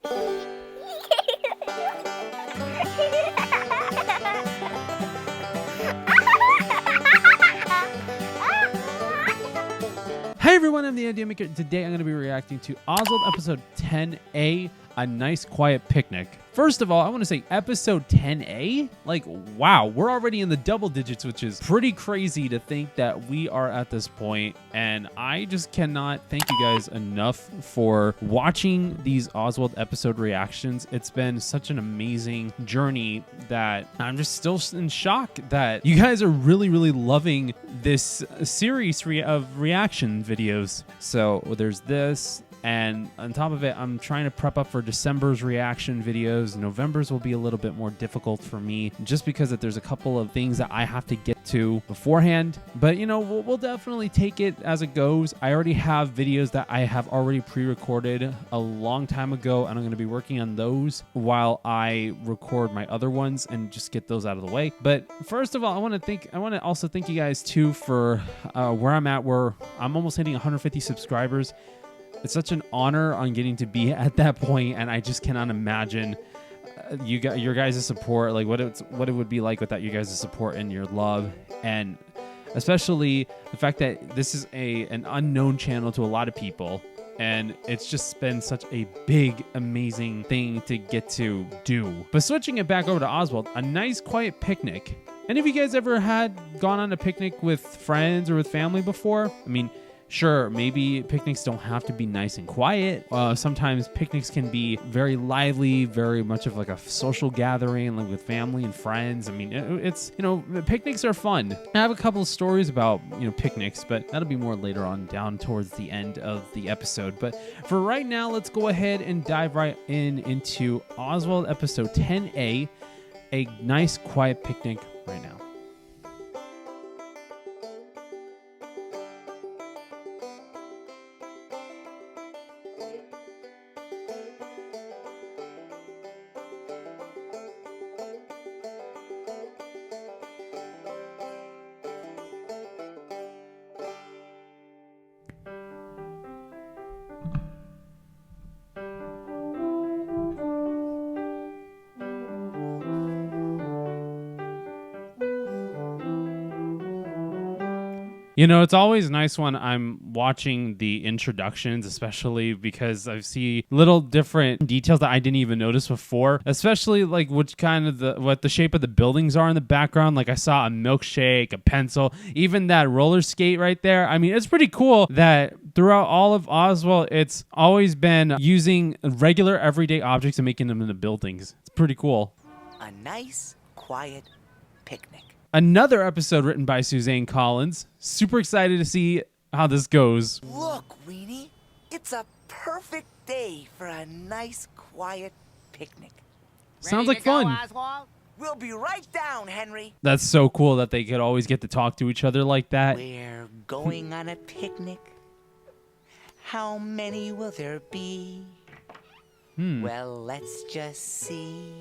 Hey everyone, I'm the Idea Maker. Today I'm going to be reacting to Oswald episode 10A, A Nice Quiet Picnic. First of all, I want to say episode 10A? Like, wow, we're already in the double digits, which is pretty crazy to think that we are at this point. And I just cannot thank you guys enough for watching these Oswald episode reactions. It's been such an amazing journey that I'm just still in shock that you guys are really, really loving this series of reaction videos. So there's this. And on top of it, I'm trying to prep up for December's reaction videos. November's will be a little bit more difficult for me just because there's a couple of things that I have to get to beforehand. But, you know, we'll definitely take it as it goes. I already have videos that I have already pre-recorded a long time ago, and I'm going to be working on those while I record my other ones and just get those out of the way. But first of all, I want to also thank you guys too for where I'm at, where I'm almost hitting 150 subscribers. It's such an honor on getting to be at that point, and I just cannot imagine your guys' support, like what it would be like without you guys' support and your love, and especially the fact that this is an unknown channel to a lot of people, and it's just been such a big, amazing thing to get to do. But switching it back over to Oswald, A Nice Quiet Picnic. Any of you guys ever gone on a picnic with friends or with family before? I mean, sure, maybe picnics don't have to be nice and quiet. Sometimes picnics can be very lively, very much of like a social gathering, like with family and friends. I mean, it's, you know, picnics are fun. I have a couple of stories about, you know, picnics, but that'll be more later on down towards the end of the episode. But for right now, let's go ahead and dive right into Oswald episode 10A, A Nice Quiet Picnic right now. You know, it's always nice when I'm watching the introductions, especially because I see little different details that I didn't even notice before, especially like what the shape of the buildings are in the background. Like I saw a milkshake, a pencil, even that roller skate right there. I mean, it's pretty cool that throughout all of Oswald, it's always been using regular everyday objects and making them into buildings. It's pretty cool. A nice, quiet picnic. Another episode written by Suzanne Collins. Super excited to see how this goes. Look, Weenie, it's a perfect day for a nice, quiet picnic. Sounds like fun. Oswald? We'll be right down, Henry. That's so cool that they could always get to talk to each other like that. We're going on a picnic. How many will there be? Well, let's just see.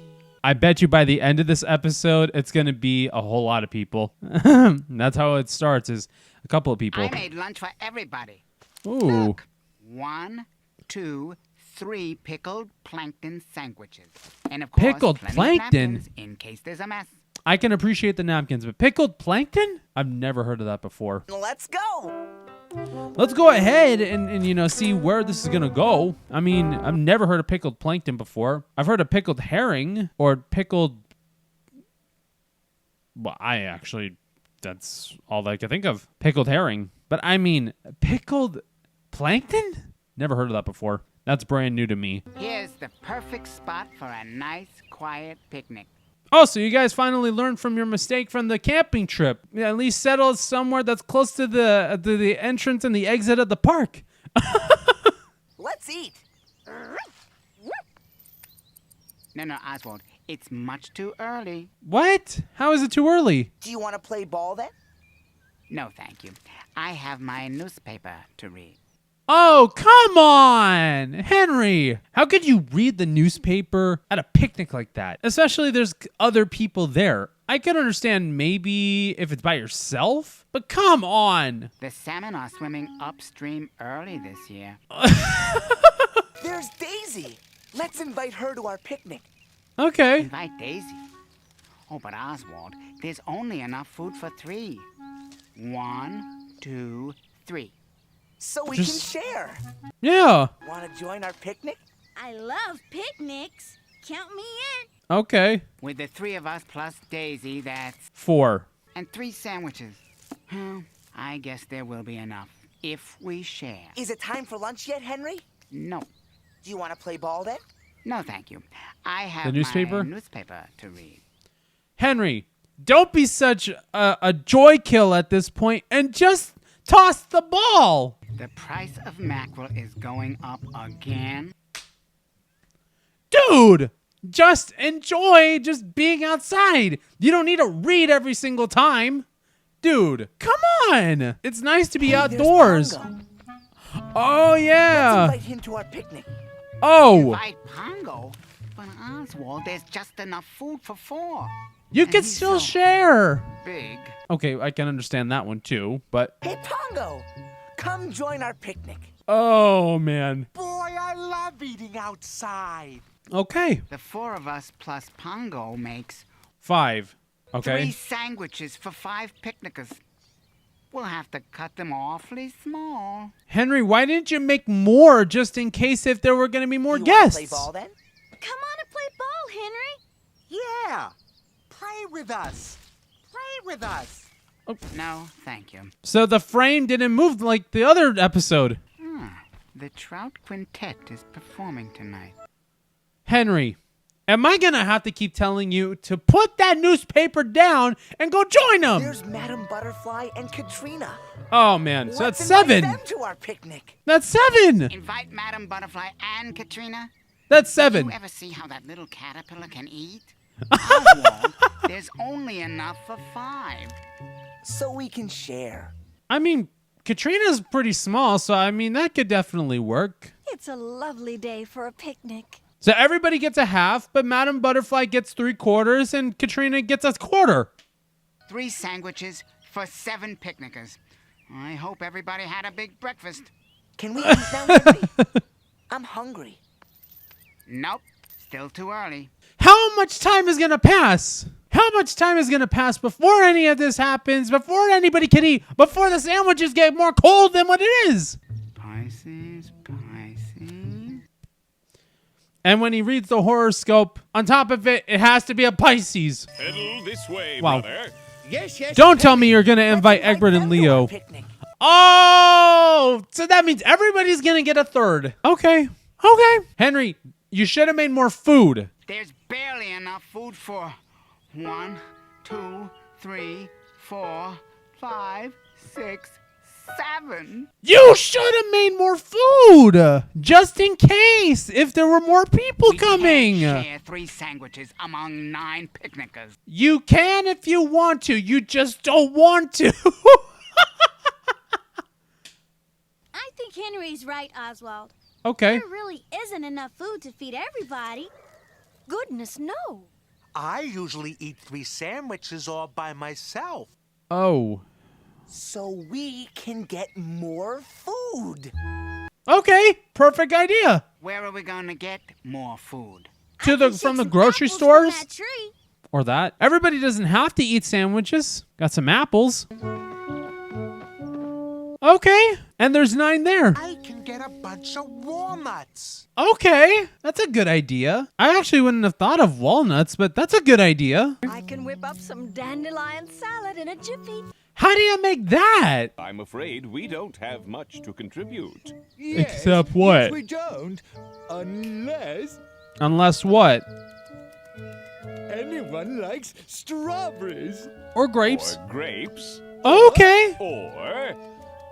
I bet you by the end of this episode, it's going to be a whole lot of people. That's how it starts, is a couple of people. I made lunch for everybody. Ooh. Look, 1, 2, 3 pickled plankton sandwiches. And of course, Pickled plenty plankton? of napkins in case there's a mess. I can appreciate the napkins, but pickled plankton? I've never heard of that before. Let's go. Let's go ahead and you know, see where this is going to go. I mean, I've never heard of pickled plankton before. I've heard of pickled herring or pickled... Well, that's all I can think of. Pickled herring. But I mean, pickled plankton? Never heard of that before. That's brand new to me. Here's the perfect spot for a nice, quiet picnic. Oh, so you guys finally learned from your mistake from the camping trip. Yeah, at least settle somewhere that's close to the entrance and the exit of the park. Let's eat. No, Oswald, it's much too early. What? How is it too early? Do you want to play ball then? No, thank you. I have my newspaper to read. Oh, come on! Henry! How could you read the newspaper at a picnic like that? Especially there's other people there. I can understand maybe if it's by yourself, but come on! The salmon are swimming upstream early this year. There's Daisy. Let's invite her to our picnic. Okay. Invite Daisy. Oh, but Oswald, there's only enough food for 3. 1, 2, 3. So we Just- can share. Yeah. Want to join our picnic? I love picnics. Count me in. Okay. With the 3 of us plus Daisy, that's... 4. And 3 sandwiches. Well, I guess there will be enough. If we share. Is it time for lunch yet, Henry? No. Do you want to play ball then? No, thank you. I have newspaper? my newspaper to read. Henry, don't be such a joy kill at this point and just toss the ball. The price of mackerel is going up again. Dude, just enjoy just being outside. You don't need to read every single time. Dude, come on. It's nice to be Hey, there's outdoors. Pongo. Oh, Let's yeah. invite him to our picnic. Oh, Invite Pongo. But Oswald, there's just enough food for 4. you And can he's still so share. Big. Okay, I can understand that one too, but Hey, Pongo, come join our picnic. oh, man. Boy, I love eating outside. Okay, The 4 of us plus Pongo makes 5. 3 Okay. sandwiches for 5 picnickers. We'll have to cut them awfully small. Henry, why didn't you make more just in case if there were going to be more You wanna guests? play ball then? Come on and play ball, Henry. Yeah. Play with us. Play with us. No, thank you. So the frame didn't move like the other episode. The Trout Quintet is performing tonight. Henry, am I going to have to keep telling you to put that newspaper down and go join them? There's Madam Butterfly and Katrina. Oh, man. So Let's that's invite 7. them to our picnic. That's 7. Invite Madam Butterfly and Katrina. That's You 7. ever see how that little caterpillar can eat? Oswald, there's only enough for 5. So we can share. I mean, Katrina's pretty small, so I mean, that could definitely work. It's a lovely day for a picnic. So everybody gets a half, but Madam Butterfly gets 3/4 and Katrina gets a 1/4. 3 sandwiches for 7 picnickers. I hope everybody had a big breakfast. Can we eat now, Henry? I'm hungry. Nope, still too early. How much time is going to pass? How much time is going to pass before any of this happens, before anybody can eat, before the sandwiches get more cold than what it is? Pisces. And when he reads the horoscope, on top of it, it has to be a Pisces. Pedal this way, Wow. brother. Yes, yes. Don't tell me you're going to invite Let's Egbert and them to our Leo. picnic. Oh, so that means everybody's going to get a 3rd. Okay. Henry, you should have made more food. There's barely enough food for 1, 2, 3, 4, 5, 6, 7. You should have made more food, just in case, if there were more people We coming. can't share 3 sandwiches among 9 picnickers. You can if you want to. You just don't want to. I think Henry's right, Oswald. Okay. There really isn't enough food to feed everybody. Goodness, no. I usually eat 3 sandwiches all by myself. Oh. So we can get more food. Okay. Perfect idea. Where are we going to get more food? To I the can from shake the some grocery apples from stores that tree. or that. Everybody doesn't have to eat sandwiches. Got some apples. Okay. And there's 9 there. I can get a bunch of walnuts. Okay. That's a good idea. I actually wouldn't have thought of walnuts, but that's a good idea. I can whip up some dandelion salad in a jiffy. How do you make that? I'm afraid we don't have much to contribute. Except what? Yes, we don't. Unless Unless what? anyone likes strawberries. Or grapes. Or grapes. Okay. Or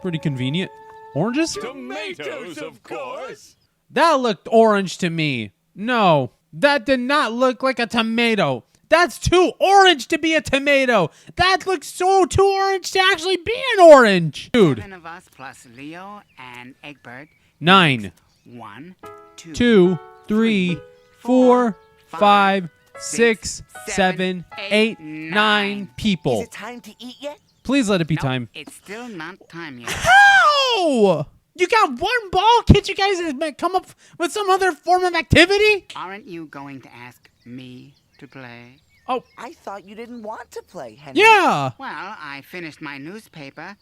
Pretty convenient. Oranges? tomatoes, of course. That looked orange to me. No, that did not look like a tomato. That's too orange to be a tomato. That looks so too orange to actually be an orange. Dude, 7 of us plus Leo and Egbert. 9, 1, 2, 2, 3, 4, 5, 6, 7, 8, 9 Is people. it time to eat yet? Please let it be Nope, time. It's still not time yet. How? You got one ball? Can't you guys come up with some other form of activity? Aren't you going to ask me to play? Oh, I thought you didn't want to play, Henry. yeah. Well, I finished my newspaper,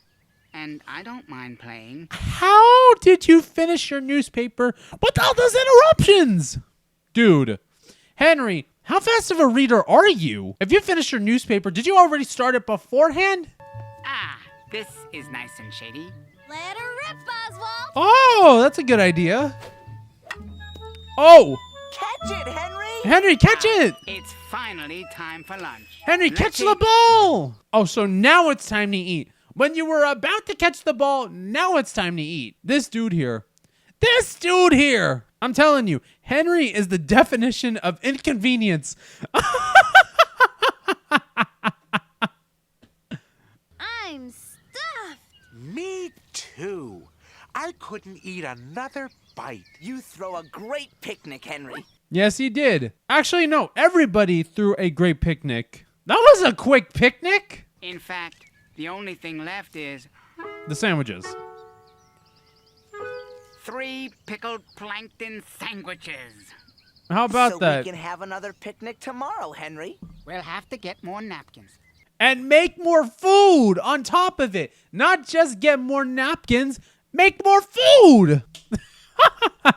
and I don't mind playing. How did you finish your newspaper with all those interruptions? Dude, Henry, how fast of a reader are you? If you finished your newspaper, did you already start it beforehand? Ah, this is nice and shady. Let her rip, Oswald. Oh, that's a good idea. Oh, Catch it, Henry! Henry, catch it. It's finally time for lunch. Henry, Let's catch the eat. ball. Oh, so now it's time to eat. When you were about to catch the ball, now it's time to eat. This dude here. I'm telling you, Henry is the definition of inconvenience. I'm stuffed. Me too. I couldn't eat another bite. You throw a great picnic, Henry. Yes, he did. Actually, no, everybody threw a great picnic. That was a quick picnic. In fact, the only thing left is The sandwiches. 3 pickled plankton sandwiches. How about so that? we can have another picnic tomorrow, Henry. We'll have to get more napkins. And make more food on top of it. Not just get more napkins, make more food.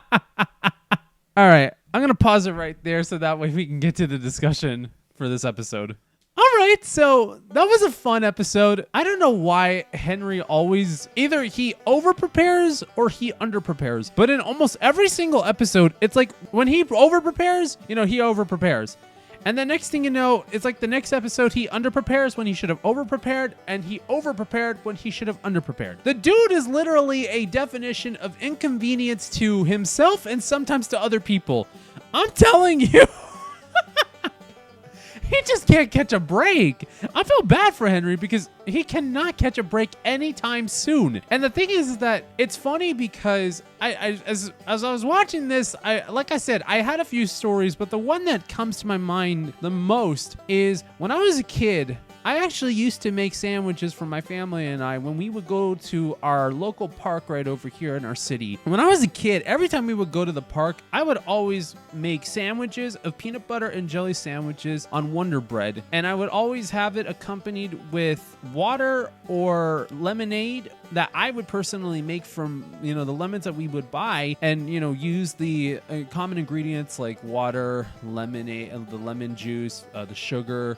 All right, I'm going to pause it right there so that way we can get to the discussion for this episode. All right, so that was a fun episode. I don't know why Henry always, either he over-prepares or he under-prepares. But in almost every single episode, it's like when he over-prepares, he over-prepares. And the next thing you know, it's like the next episode, he under-prepares when he should have over-prepared, and he over-prepared when he should have under-prepared. The dude is literally a definition of inconvenience to himself and sometimes to other people. I'm telling you. He just can't catch a break. I feel bad for Henry because he cannot catch a break anytime soon. And the thing is that it's funny because as I was watching this, like I said, I had a few stories, but the one that comes to my mind the most is when I was a kid. I actually used to make sandwiches for my family and I when we would go to our local park right over here in our city. When I was a kid, every time we would go to the park, I would always make sandwiches of peanut butter and jelly sandwiches on Wonder Bread. And I would always have it accompanied with water or lemonade that I would personally make from, the lemons that we would buy and, use the common ingredients like water, lemonade, the lemon juice, the sugar,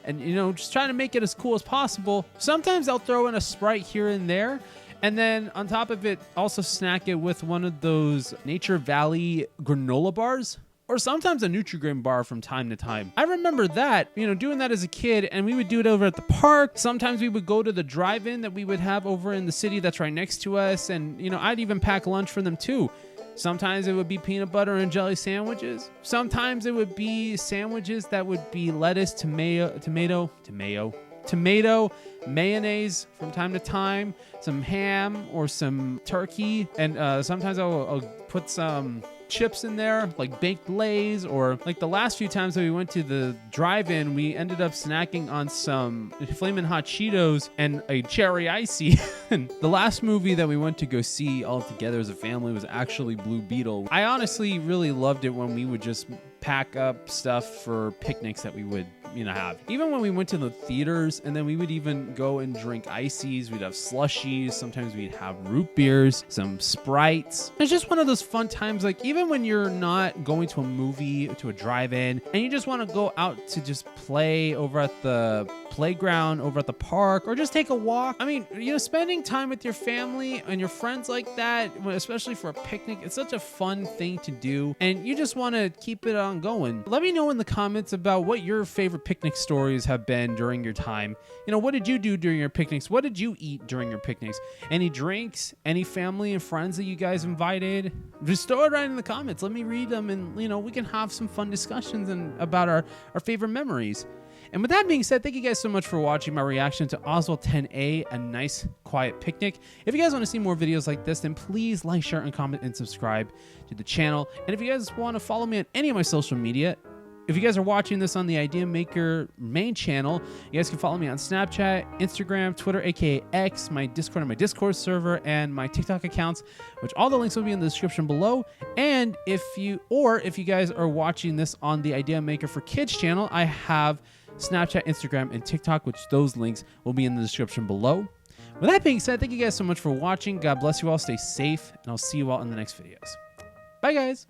and, just trying to make it as cool as possible. Sometimes I'll throw in a Sprite here and there. And then on top of it, also snack it with one of those Nature Valley granola bars. Or sometimes a Nutri-Grain bar from time to time. I remember that, doing that as a kid, and we would do it over at the park. Sometimes we would go to the drive-in that we would have over in the city that's right next to us. And, I'd even pack lunch for them too. Sometimes it would be peanut butter and jelly sandwiches. Sometimes it would be sandwiches that would be lettuce, tomato, mayonnaise from time to time, some ham or some turkey. And sometimes I'll put some chips in there, like baked Lay's, or like the last few times that we went to the drive-in, we ended up snacking on some Flamin' Hot Cheetos and a cherry icy. And the last movie that we went to go see all together as a family was actually Blue Beetle. I honestly really loved it when we would just pack up stuff for picnics that we would have. Even when we went to the theaters, and then we would even go and drink ices. We'd have slushies. Sometimes we'd have root beers, some Sprites. It's just one of those fun times. Like even when you're not going to a movie, to a drive-in, and you just want to go out to just play over at the playground, over at the park, or just take a walk. I mean, spending time with your family and your friends like that, especially for a picnic, it's such a fun thing to do, and you just want to keep it on going. Let me know in the comments about what your favorite picnic stories have been during your time. What did you do during your picnics? What did you eat during your picnics? Any drinks? Any family and friends that you guys invited? Just throw it right in the comments. Let me read them, and we can have some fun discussions about our favorite memories. And with that being said, thank you guys so much for watching my reaction to Oswald 10A, A Nice Quiet Picnic. If you guys want to see more videos like this, then please like, share, and comment, and subscribe to the channel. And if you guys want to follow me on any of my social media, If you guys are watching this on the Idea Maker main channel, you guys can follow me on Snapchat, Instagram, Twitter, aka X, my Discord and my Discord server, and my TikTok accounts, which all the links will be in the description below. And if you guys are watching this on the Idea Maker for Kids channel, I have Snapchat, Instagram, and TikTok, which those links will be in the description below. With that being said, thank you guys so much for watching. God bless you all. Stay safe, and I'll see you all in the next videos. Bye, guys.